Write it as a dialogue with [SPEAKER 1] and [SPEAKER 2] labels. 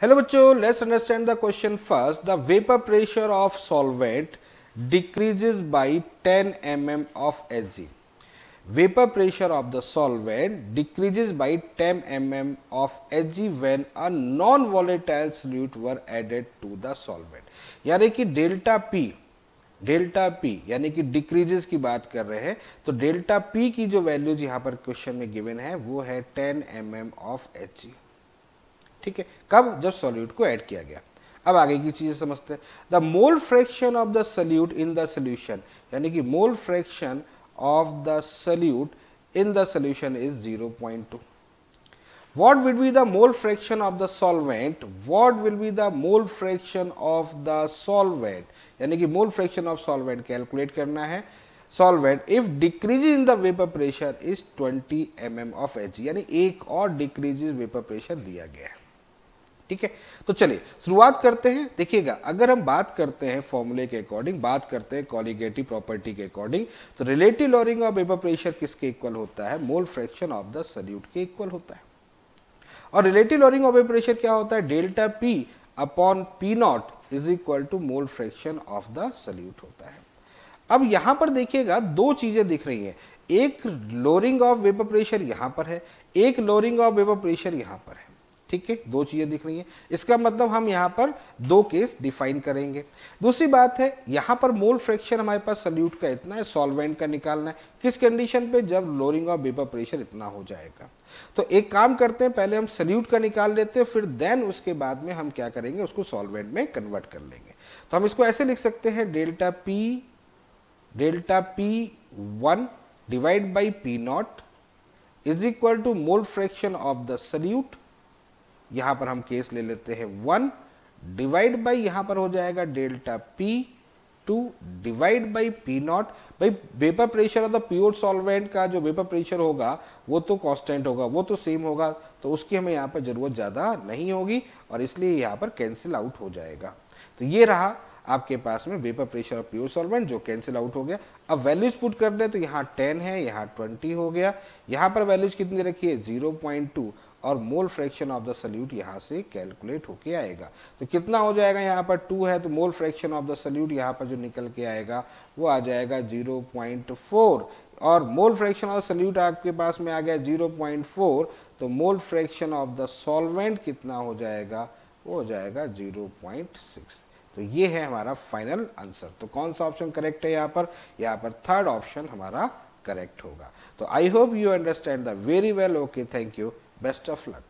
[SPEAKER 1] Hello बच्चों, let's understand the question first. The vapour pressure of solvent decreases by 10 mm of Hg. Vapor pressure of the solvent decreases by 10 mm of Hg when a non-volatile solute were added to the solvent. यानी कि delta P यानी कि decreases की बात कर रहे हैं, तो डेल्टा पी की जो वैल्यूज यहां पर क्वेश्चन में गिवन है वो है 10 mm ऑफ Hg. ठीक है, कब? जब सॉल्यूट को ऐड किया गया. अब आगे की चीजें समझते हैं. The mole fraction of the solute in the solution, यानी कि मोल fraction of the solute in the solution is 0.2. what will be the mole fraction of the solvent? what will be the mole fraction of the solvent? यानी कि मोल fraction of solvent calculate करना है. Solvent if decrease in the vapour pressure is 20 mm of Hg, यानी एक और decrease vapour pressure दिया गया है. ठीक है, तो चलिए शुरुआत करते हैं. देखिएगा, अगर हम बात करते हैं फॉर्मूले के अकॉर्डिंग, बात करते हैं कॉलिगेटिव प्रॉपर्टी के अकॉर्डिंग, तो relative lowering of vapour pressure किसके इक्वल होता है? Mole fraction of the solute के इक्वल होता है. और relative lowering of vapour pressure क्या होता है? Delta p upon p not is equal to mole fraction of the solute होता है. अब यहां पर देखिएगा, दो चीजें दिख रही हैं. एक लोअरिंग ऑफ वेपर प्रेशर यहां पर है, एक लोअरिंग ऑफ वेपर प्रेशर यहां पर है. ठीक है, दो चीजें दिख रही हैं. इसका मतलब हम यहां पर दो केस डिफाइन करेंगे. दूसरी बात है, यहां पर मोल फ्रैक्शन हमारे पास सॉल्यूट का इतना है, सॉल्वेंट का निकालना है. किस कंडीशन पे? जब लोअरिंग ऑफ वेपर प्रेशर इतना हो जाएगा. तो एक काम करते हैं, पहले हम सॉल्यूट का निकाल लेते हैं, फिर देन उसके बाद में हम क्या करेंगे, उसको सॉल्वेंट में कन्वर्ट कर लेंगे. तो हम इसको ऐसे लिख सकते हैं, delta p 1 divide by P not is equal to mole fraction of the solute. यहां पर हम केस ले लेते हैं 1 डिवाइड बाई, यहां पर हो जाएगा delta P 2 divide by P not. भाई vapour pressure of the pure solvent का जो वेपर प्रेशर होगा वो तो कांस्टेंट होगा, वो तो सेम होगा, तो उसकी हमें यहाँ पर जरूरत ज्यादा नहीं होगी और इसलिए यहाँ पर कैंसिल आउट हो जाएगा. तो ये रहा आपके पास में vapour pressure of pure solvent जो कैंसिल आउट हो गया. अब वैल्यूज पुट कर दे तो यहाँ 10 है, यहाँ 20 हो गया. यहाँ पर वैल्यूज कितनी रखी है? 0.2 और मोल फ्रैक्शन ऑफ द सॉल्यूट यहां से कैलकुलेट होके आएगा. तो कितना हो जाएगा? यहाँ पर 2 है, तो मोल फ्रैक्शन ऑफ द सॉल्यूट यहाँ पर जो निकल के आएगा वो आ जाएगा 0.4 और मोल फ्रैक्शन ऑफ सॉल्यूट आपके पास में आ गया 0.4. तो मोल फ्रैक्शन ऑफ द सॉल्वेंट कितना हो जाएगा? वो हो जाएगा 0.6. तो ये है हमारा फाइनल आंसर. तो कौन सा ऑप्शन करेक्ट है? यहाँ पर थर्ड ऑप्शन हमारा करेक्ट होगा. तो I hope you understand the very well. Okay, thank you. Best of luck.